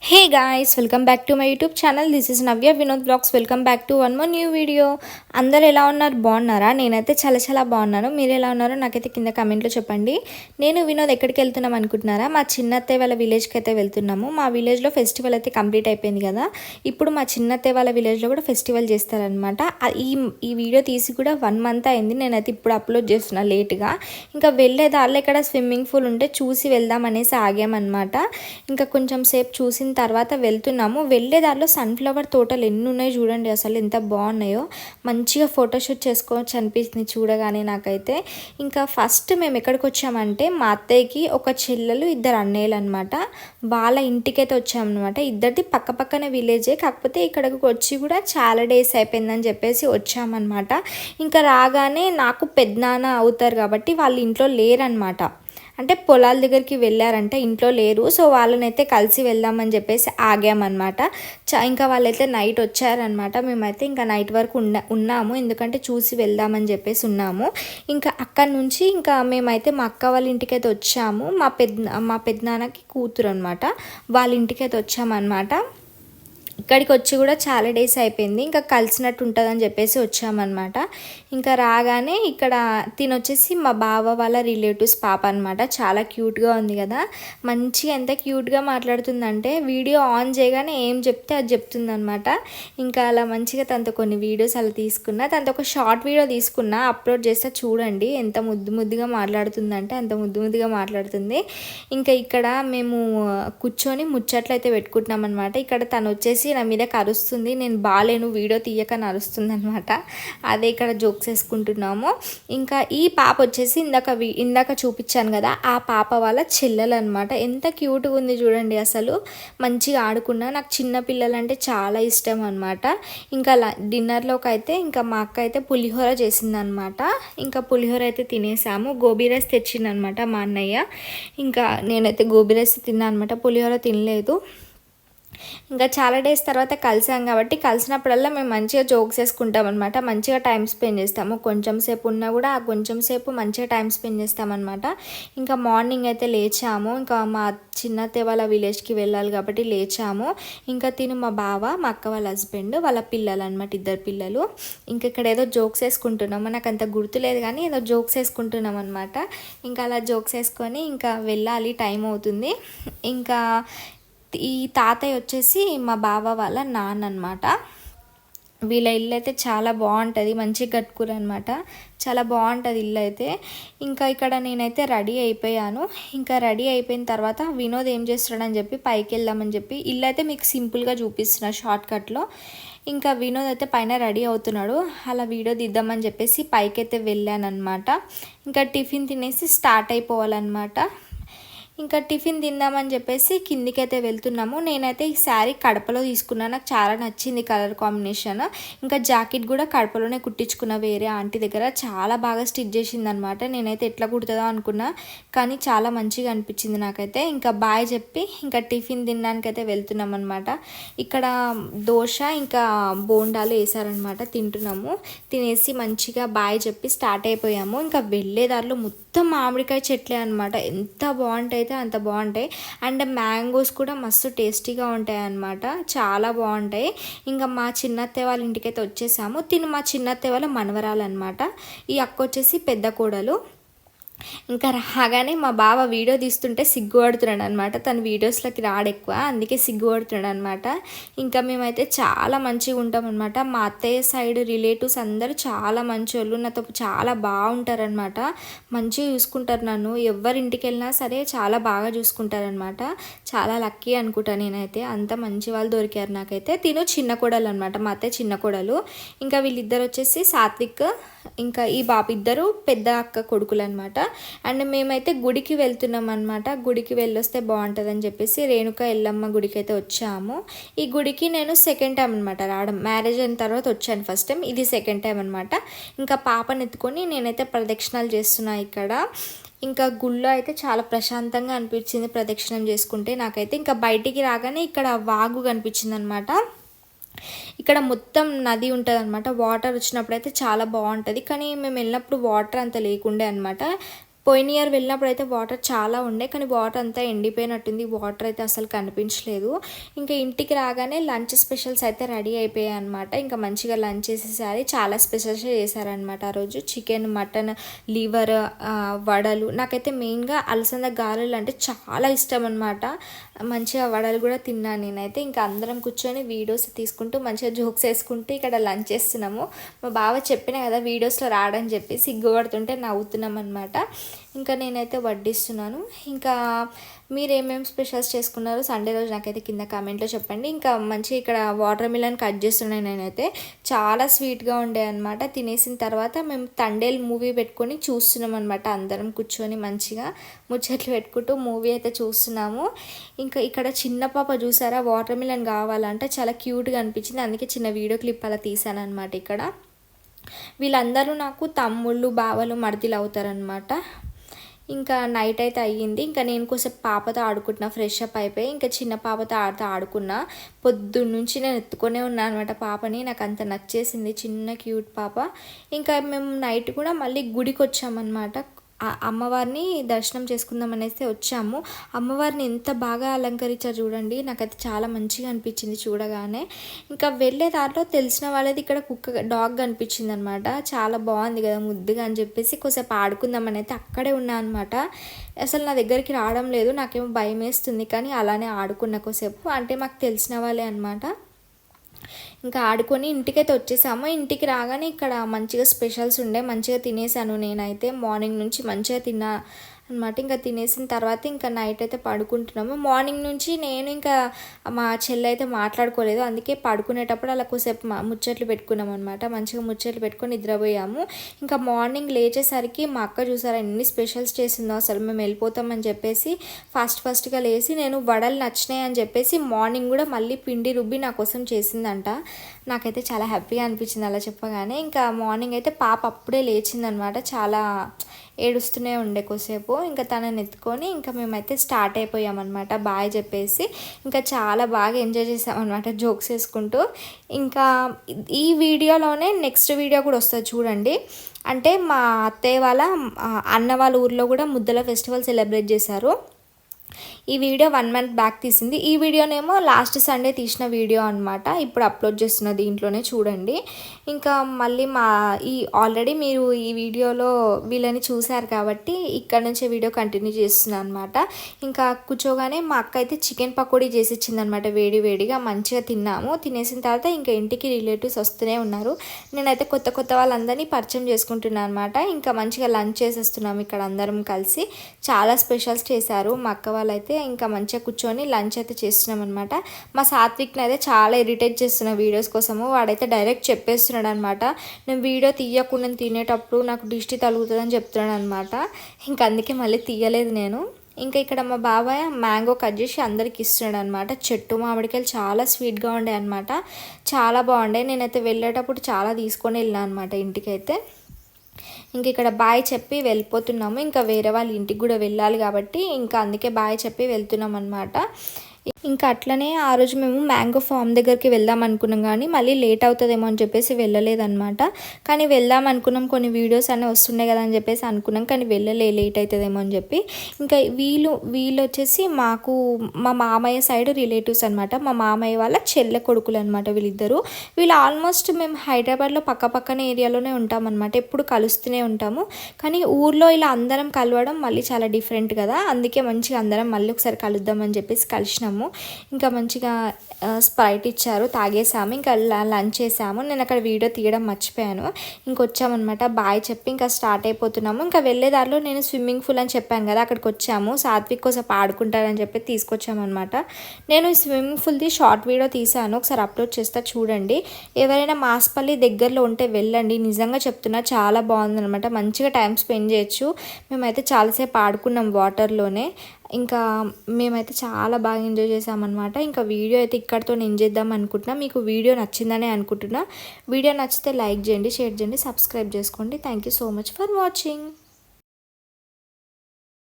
Hey guys, welcome back to my YouTube channel. This is Navya Vinod Vlogs. Welcome back to one more new video. అందరు ఎలా ఉన్నారు, బాగున్నారా? నేనైతే చాలా బాగున్నాను. మీరు ఎలా ఉన్నారో నాకైతే కింద కామెంట్లో చెప్పండి. నేను వినోద్ ఎక్కడికి వెళ్తున్నాం అనుకుంటున్నారా? మా చిన్నత్తయ్య వాళ్ళ విలేజ్కి అయితే వెళ్తున్నాము. మా విలేజ్లో ఫెస్టివల్ అయితే కంప్లీట్ అయిపోయింది కదా. ఇప్పుడు మా చిన్నత్తయ్య వాళ్ళ విలేజ్లో కూడా ఫెస్టివల్ చేస్తారనమాట. ఈ వీడియో తీసి కూడా 1 month అయింది. నేనైతే ఇప్పుడు అప్లోడ్ చేస్తున్నా లేట్గా. ఇంకా వెళ్ళే దారిలో ఇక్కడ స్విమ్మింగ్ పూల్ ఉంటే చూసి వెళ్దాం అనేసి ఆగామన్నమాట. ఇంకా కొంచెం సేపు చూసిన తర్వాత వెళ్తున్నాము. వెళ్ళే దారిలో సన్ఫ్లవర్ తోటలు ఎన్ని ఉన్నాయి చూడండి, అసలు ఎంత బాగున్నాయో. మంచిగా ఫోటోషూట్ చేసుకోవచ్చు అనిపిస్తుంది చూడగానే నాకైతే. ఇంకా ఫస్ట్ మేము ఎక్కడికి వచ్చామంటే మా అత్తయ్యకి ఒక చెల్లెలు 2 అన్నయ్యలు అనమాట. వాళ్ళ ఇంటికైతే వచ్చామన్నమాట. ఇద్దరిది పక్కనే విలేజే, కాకపోతే ఇక్కడికి వచ్చి కూడా చాలా డేస్ అయిపోయిందని చెప్పేసి వచ్చామన్నమాట. ఇంకా రాగానే నాకు పెద్దనాన్న అవుతారు కాబట్టి వాళ్ళు ఇంట్లో లేరనమాట. అంటే పొలాల దగ్గరికి వెళ్ళారంట, ఇంట్లో లేరు. సో వాళ్ళనైతే కలిసి వెళ్దామని చెప్పేసి ఆగామన్నమాట. ఇంకా వాళ్ళైతే నైట్ వచ్చారనమాట. మేమైతే ఇంకా నైట్ వరకు ఉన్నాము, ఎందుకంటే చూసి వెళ్దామని చెప్పేసి ఉన్నాము. ఇంకా అక్కడి నుంచి ఇంకా మేమైతే మా అక్క వాళ్ళ ఇంటికైతే వచ్చాము. మా పెద్దనాన్నకి కూతురు అనమాట, వాళ్ళ ఇంటికైతే వచ్చామన్నమాట. ఇక్కడికి వచ్చి కూడా చాలా డేస్ అయిపోయింది, ఇంకా కలిసినట్టు ఉంటుందని చెప్పేసి వచ్చామన్నమాట. ఇంకా రాగానే ఇక్కడ తినొచ్చేసి మా బావ వాళ్ళ రిలేటివ్స్ పాప అనమాట. చాలా క్యూట్గా ఉంది కదా, మంచిగా ఎంత క్యూట్గా మాట్లాడుతుందంటే వీడియో ఆన్ చేయగానే ఏం చెప్తే అది చెప్తుంది అనమాట. ఇంకా అలా మంచిగా తనతో కొన్ని వీడియోస్ అలా తీసుకున్నా, తనతో ఒక షార్ట్ వీడియో తీసుకున్నా, అప్లోడ్ చేస్తే చూడండి ఎంత ముద్దుగా మాట్లాడుతుందంటే అంత ముద్దుగా మాట్లాడుతుంది. ఇంకా ఇక్కడ మేము కూర్చొని ముచ్చట్లు అయితే పెట్టుకుంటున్నాం అనమాట. ఇక్కడ తను వచ్చేసి నా మీద కరుస్తుంది, నేను బాలేను వీడియో తీయక నరుస్తుంది అనమాట. అదే ఇక్కడ జోక్స్ వేసుకుంటున్నాము. ఇంకా ఈ పాప వచ్చేసి ఇందాక చూపించాను కదా, ఆ పాప వాళ్ళ చెల్లెలు అనమాట. ఎంత క్యూట్గా ఉంది చూడండి, అసలు మంచిగా ఆడుకున్నా. నాకు చిన్న పిల్లలంటే చాలా ఇష్టం అనమాట. ఇంకా డిన్నర్లోకి అయితే ఇంకా మా అక్క అయితే పులిహోర చేసిందనమాట. ఇంకా పులిహోర అయితే తినేసాము. గోబీ రైస్ తెచ్చిందనమాట మా అన్నయ్య. ఇంకా నేనైతే గోబీ రైస్ తిన్నాను అనమాట, పులిహోర తినలేదు. ఇంకా చాలా డేస్ తర్వాత కలిసాం కాబట్టి కలిసినప్పుడల్లా మేము మంచిగా జోక్స్ వేసుకుంటాం అనమాట. మంచిగా టైం స్పెండ్ చేస్తాము. కొంచెం సేపు ఉన్నా కూడా ఆ కొంచెం సేపు మంచిగా టైం స్పెండ్ చేస్తామన్నమాట. ఇంకా మార్నింగ్ అయితే లేచాము. ఇంకా మా చిన్నత్తయ్య వాళ్ళ విలేజ్కి వెళ్ళాలి కాబట్టి లేచాము. ఇంకా మా బావ, మా అక్క వాళ్ళ హస్బెండ్, వాళ్ళ పిల్లలు అనమాట, 2 పిల్లలు. ఇంకా ఇక్కడ ఏదో జోక్స్ వేసుకుంటున్నాము, నాకు అంత గుర్తులేదు కానీ ఏదో జోక్స్ వేసుకుంటున్నాం అనమాట. ఇంకా అలా జోక్స్ వేసుకొని ఇంకా వెళ్ళాలి, టైం అవుతుంది. ఇంకా ఈ తాతయ్య వచ్చేసి మా బావ వాళ్ళ నాన్న అనమాట. వీళ్ళ ఇల్లు అయితే చాలా బాగుంటుంది, మంచిగా కట్టుకురు అనమాట. చాలా బాగుంటుంది ఇల్లు అయితే. ఇంకా ఇక్కడ నేనైతే రెడీ అయిపోయాను. ఇంకా రెడీ అయిపోయిన తర్వాత వినోద్ ఏం చేస్తాడని చెప్పి పైకి వెళ్దామని చెప్పి ఇల్లు అయితే మీకు సింపుల్గా చూపిస్తున్నా షార్ట్కట్లో. ఇంకా వినోద్ అయితే పైన రెడీ అవుతున్నాడు, అలా వీడియో తీద్దామని చెప్పేసి పైకి అయితే వెళ్ళాను అనమాట. ఇంకా టిఫిన్ తినేసి స్టార్ట్ అయిపోవాలన్నమాట. ఇంకా టిఫిన్ తిందామని చెప్పేసి కిందికైతే వెళ్తున్నాము. నేనైతే ఈ శారీ కడపలో తీసుకున్నాను, నాకు చాలా నచ్చింది కలర్ కాంబినేషన్. ఇంకా జాకెట్ కూడా కడపలోనే కుట్టించుకున్న వేరే ఆంటీ దగ్గర, చాలా బాగా స్టిచ్ చేసింది అనమాట. నేనైతే ఎట్లా కుడుతుందో అనుకున్నా, కానీ చాలా మంచిగా అనిపించింది నాకైతే. ఇంకా బాయ్ చెప్పి ఇంకా టిఫిన్ తినడానికైతే వెళ్తున్నాం అనమాట. ఇక్కడ దోశ ఇంకా బోండాలు వేసారనమాట, తింటున్నాము. తినేసి మంచిగా బాయ్ చెప్పి స్టార్ట్ అయిపోయాము. ఇంకా వెళ్ళేదారిలో మొత్తం మామిడికాయ చెట్లే అనమాట, ఎంత బాగుంటాయి అయితే అంత బాగుంటాయి. అండ్ మ్యాంగోస్ కూడా మస్తు టేస్టీగా ఉంటాయి అన్నమాట, చాలా బాగుంటాయి. ఇంకా మా చిన్నత్తయ్య వాళ్ళ ఇంటికైతే వచ్చేసాము. మా చిన్నత్తయ్య వాళ్ళ మనవరాలు అనమాట. ఈ అక్క వచ్చేసి పెద్ద కోడలు. ఇంకా రాగానే మా బావ వీడియో తీస్తుంటే సిగ్గుపడుతున్నాడు అనమాట. తను వీడియోస్లోకి రాడు ఎక్కువ, అందుకే సిగ్గుపడుతున్నాడు అనమాట. ఇంకా మేమైతే చాలా మంచిగా ఉంటాం అనమాట. మా అత్తయ్య సైడ్ రిలేటివ్స్ అందరూ చాలా మంచి వాళ్ళు, నాతో చాలా బాగుంటారనమాట. మంచిగా చూసుకుంటారు నన్ను, ఎవరి ఇంటికి వెళ్ళినా సరే చాలా బాగా చూసుకుంటారనమాట. చాలా లక్కీ అనుకుంటా నేనైతే, అంత మంచి వాళ్ళు దొరికారు నాకైతే. చిన్న కోడలు అనమాట, మా అత్తయ్య చిన్న కోడలు. ఇంకా వీళ్ళిద్దరు వచ్చేసి సాత్విక్, ఇంకా ఈ బాబు ఇద్దరు పెద్ద అక్క కొడుకులు అనమాట. అండ్ మేమైతే గుడికి వెళ్తున్నాం అనమాట. గుడికి వెళ్ళొస్తే బాగుంటుందని చెప్పేసి రేణుక ఎల్లమ్మ గుడికి అయితే వచ్చాము. ఈ గుడికి నేను సెకండ్ టైం అనమాట రావడం, మ్యారేజ్ అయిన తర్వాత వచ్చాను ఫస్ట్ టైం, ఇది సెకండ్ టైం అనమాట. ఇంకా పాపను ఎత్తుకొని నేనైతే ప్రదక్షిణాలు చేస్తున్నా ఇక్కడ. ఇంకా గుళ్ళో అయితే చాలా ప్రశాంతంగా అనిపించింది ప్రదక్షిణం చేసుకుంటే నాకైతే. ఇంకా బయటికి రాగానే ఇక్కడ వాగు కనిపించింది అనమాట. ఇక్కడ మొత్తం నది ఉంటుంది అనమాట. వాటర్ వచ్చినప్పుడు అయితే చాలా బాగుంటుంది, కానీ మేము వెళ్ళినప్పుడు వాటర్ అంత లేకుండే అనమాట. పోయిన ఇయర్ వెళ్ళినప్పుడు అయితే వాటర్ చాలా ఉండే, కానీ వాటర్ అంతా ఎండిపోయినట్టుంది, వాటర్ అయితే అసలు కనిపించలేదు. ఇంకా ఇంటికి రాగానే లంచ్ స్పెషల్స్ అయితే రెడీ అయిపోయాయి అనమాట. ఇంకా మంచిగా లంచ్ చేసేసారి, చాలా స్పెషల్స్ చేశారనమాట ఆ రోజు. చికెన్, మటన్, లివర్, వడలు. నాకైతే మెయిన్గా అలసంద గారెలు అంటే చాలా ఇష్టం అనమాట. మంచిగా వడలు కూడా తిన్నాను నేనైతే. ఇంకా అందరం కూర్చొని వీడియోస్ తీసుకుంటూ మంచిగా జోక్స్ వేసుకుంటూ ఇక్కడ లంచ్ చేస్తున్నాము. మా బావ చెప్పిన కదా వీడియోస్లో రాడని చెప్పి సిగ్గుపడుతుంటే నవ్వుతున్నాం అనమాట. ఇంకా నేనైతే వడ్డిస్తున్నాను. ఇంకా మీరు ఏమేమి స్పెషల్స్ చేసుకున్నారో సండే రోజు నాకైతే కింద కామెంట్లో చెప్పండి. ఇంకా మంచిగా ఇక్కడ వాటర్ మిలన్ కట్ చేస్తున్నాను నేనైతే. చాలా స్వీట్గా ఉండే అనమాట. తినేసిన తర్వాత మేము తండేల్ మూవీ పెట్టుకొని చూస్తున్నాం అనమాట. అందరం కూర్చొని మంచిగా ముచ్చట్లు పెట్టుకుంటూ మూవీ అయితే చూస్తున్నాము. ఇంకా ఇక్కడ చిన్న పాప చూసారా, వాటర్ మిలన్ కావాలంటే చాలా క్యూట్గా అనిపించింది, అందుకే చిన్న వీడియో క్లిప్ అలా తీసాను అనమాట. ఇక్కడ వీళ్ళందరూ నాకు తమ్ముళ్ళు, బావలు, మరిదిలు అవుతారనమాట. ఇంకా నైట్ అయితే అయ్యింది. ఇంకా నేను కొంచెం పాపతో ఆడుకుంటున్నా, ఫ్రెష్ అప్ అయిపోయి. ఇంకా చిన్న పాపతో ఆడుకున్నా. పొద్దున్న నుంచి నేను ఎత్తుకొనే ఉన్నాను అనమాట పాపని. నాకు అంత నచ్చేసింది, చిన్న క్యూట్ పాప. ఇంకా మేము నైట్ కూడా మళ్ళీ గుడికి వచ్చామన్నమాట. అమ్మవారిని దర్శనం చేసుకుందాం అనేసి వచ్చాము. అమ్మవారిని ఎంత బాగా అలంకరించారు చూడండి, నాకైతే చాలా మంచిగా అనిపించింది చూడగానే. ఇంకా వెళ్ళే దారిలో తెలిసిన వాళ్ళది ఇక్కడ డాగ్ కనిపించింది అనమాట. చాలా బాగుంది కదా ముద్దుగా అని చెప్పేసి కొంచెంసేపు ఆడుకుందామని అయితే అక్కడే ఉన్నా అనమాట. అసలు నా దగ్గరికి రావడం లేదు, నాకేమో భయం వేస్తుంది, కానీ అలానే ఆడుకున్న కొంచెంసేపు. అంటే మాకు తెలిసిన వాళ్ళే అనమాట. ఇంకా ఆడుకొని ఇంటికైతే వచ్చేసాము. ఇంటికి రాగానే ఇక్కడ మంచిగా స్పెషల్స్ ఉండే, మంచిగా తినేసాను నేనైతే. మార్నింగ్ నుంచి మంచిగా తిన్నా అనమాట. ఇంకా తినేసిన తర్వాత ఇంకా నైట్ అయితే పడుకుంటున్నాము. మార్నింగ్ నుంచి నేను ఇంకా మా చెల్లి అయితే మాట్లాడుకోలేదు, అందుకే పడుకునేటప్పుడు అలా కొద్దిసేపు ముచ్చట్లు పెట్టుకున్నాం అనమాట. మంచిగా ముచ్చట్లు పెట్టుకొని నిద్రపోయాము. ఇంకా మార్నింగ్ లేచేసరికి మా అక్క చూసారా ఎన్ని స్పెషల్స్ చేసిందో, అసలు మేము వెళ్ళిపోతామని చెప్పేసి ఫస్ట్గా లేచి నేను వడలు నచ్చినాయి అని చెప్పేసి మార్నింగ్ కూడా మళ్ళీ పిండి రుబ్బి నా కోసం చేసిందంట. నాకైతే చాలా హ్యాపీగా అనిపించింది అలా చెప్పగానే. ఇంకా మార్నింగ్ అయితే పాప అప్పుడే లేచిందనమాట, చాలా ఏడుస్తూనే ఉండే కొద్దిసేపు. ఇంకా తనని ఎత్తుకొని ఇంకా మేమైతే స్టార్ట్ అయిపోయామన్నమాట బాయ్ చెప్పేసి. ఇంకా చాలా బాగా ఎంజాయ్ చేసామన్నమాట జోక్స్ వేసుకుంటూ. ఇంకా ఈ వీడియోలోనే నెక్స్ట్ వీడియో కూడా వస్తుంది చూడండి. అంటే మా అత్తయ్య వాళ్ళ అన్న వాళ్ళ ఊర్లో కూడా ముద్దల ఫెస్టివల్ సెలబ్రేట్ చేశారు. ఈ వీడియో 1 month బ్యాక్ తీసింది. ఈ వీడియోనేమో లాస్ట్ సండే తీసిన వీడియో అనమాట. ఇప్పుడు అప్లోడ్ చేస్తున్న దీంట్లోనే చూడండి. ఇంకా మళ్ళీ ఆల్రెడీ మీరు ఈ వీడియోలో వీళ్ళని చూశారు కాబట్టి ఇక్కడ నుంచే వీడియో కంటిన్యూ చేస్తున్నాను అనమాట. ఇంకా కూర్చోగానే మా అక్క అయితే చికెన్ పకోడీ చేసి ఇచ్చిందనమాట, వేడిగా మంచిగా తిన్నాము. తినేసిన తర్వాత ఇంకా ఇంటికి రిలేటివ్స్ వస్తూనే ఉన్నారు. నేనైతే కొత్త వాళ్ళందరినీ పరిచయం చేసుకుంటున్నాను అనమాట. ఇంకా మంచిగా లంచ్ చేసేస్తున్నాము ఇక్కడ అందరం కలిసి. చాలా స్పెషల్స్ చేశారు మా అక్క వాళ్ళైతే. ఇంకా మంచిగా కూర్చొని లంచ్ అయితే చేస్తున్నాం అనమాట. మా సాత్విక్ని అయితే చాలా ఇరిటేట్ చేస్తున్నా వీడియోస్ కోసము. వాడైతే డైరెక్ట్ చెప్పేస్తున్నాడు అనమాట, నేను వీడియో తీయకుండా తినేటప్పుడు నాకు దిష్టి తగులుతుందని చెప్తున్నాడు అనమాట. ఇంకా అందుకే మళ్ళీ తీయలేదు నేను. ఇంకా ఇక్కడ మా బాబాయ్ మ్యాంగో కట్ చేసి అందరికి ఇస్తున్నాడు అనమాట. చెట్టు మామిడికాయలు చాలా స్వీట్గా ఉండే అనమాట, చాలా బాగుండే. నేనైతే వెళ్ళేటప్పుడు చాలా తీసుకొని వెళ్ళాను అనమాట ఇంటికైతే. ఇంక ఇక్కడ బాయ్ చెప్పి వెళ్ళిపోతున్నాము. ఇంకా వేరే వాళ్ళ ఇంటికి కూడా వెళ్ళాలి కాబట్టి ఇంకా అందుకే బాయ్ చెప్పి వెళ్తున్నాం అనమాట. ఇంకా అట్లనే ఆ రోజు మేము మ్యాంగో ఫామ్ దగ్గరికి వెళ్దాం అనుకున్నాం, కానీ మళ్ళీ లేట్ అవుతుందేమో అని చెప్పేసి వెళ్ళలేదన్నమాట. కానీ వెళ్దాం అనుకున్నాం, కొన్ని వీడియోస్ అన్నీ వస్తుండే కదా అని చెప్పేసి అనుకున్నాం, కానీ లేట్ అవుతుందేమో అని చెప్పి. ఇంకా వీళ్ళు వచ్చేసి మాకు మా మామయ్య సైడ్ రిలేటివ్స్ అనమాట. మా మామయ్య వాళ్ళ చెల్లె కొడుకులు అనమాట వీళ్ళిద్దరు. వీళ్ళు ఆల్మోస్ట్ మేము హైదరాబాద్లో పక్కనే ఏరియాలోనే ఉంటామన్నమాట, ఎప్పుడు కలుస్తూనే ఉంటాము. కానీ ఊర్లో ఇలా అందరం కలవడం మళ్ళీ చాలా డిఫరెంట్ కదా, అందుకే మంచిగా అందరం మళ్ళీ ఒకసారి కలుద్దామని చెప్పేసి కలిసినాము. ఇంకా మంచిగా స్ప్రైట్ ఇచ్చారు, తాగేసాము. ఇంకా లంచ్ చేసాము. నేను అక్కడ వీడియో తీయడం మర్చిపోయాను. ఇంకొచ్చామన్నమాట, బాయ్ చెప్పి ఇంకా స్టార్ట్ అయిపోతున్నాము. ఇంకా వెళ్ళేదారిలో నేను స్విమ్మింగ్ పూల్ అని చెప్పాను కదా, అక్కడికి వచ్చాము. సాత్విక్ కోసం ఆడుకుంటారని చెప్పి తీసుకొచ్చామన్నమాట. నేను ఈ స్విమ్మింగ్ పూల్ది షార్ట్ వీడియో తీసాను, ఒకసారి అప్లోడ్ చేస్తా చూడండి. ఎవరైనా మాస్పల్లి దగ్గరలో ఉంటే వెళ్ళండి, నిజంగా చెప్తున్నా చాలా బాగుందన్నమాట. మంచిగా టైం స్పెండ్ చేయొచ్చు. మేమైతే చాలాసేపు ఆడుకున్నాం వాటర్లోనే. ఇంకా మేమైతే చాలా బాగా ఎంజాయ్ చేసామన్నమాట. ఇంకా వీడియో అయితే ఇక్కడితో నేను చేద్దాం అనుకుంటున్నా. మీకు వీడియో నచ్చిందనే అనుకుంటున్నా. వీడియో నచ్చితే లైక్ చేయండి, షేర్ చేయండి, సబ్స్క్రైబ్ చేసుకోండి. Thank you so much for watching.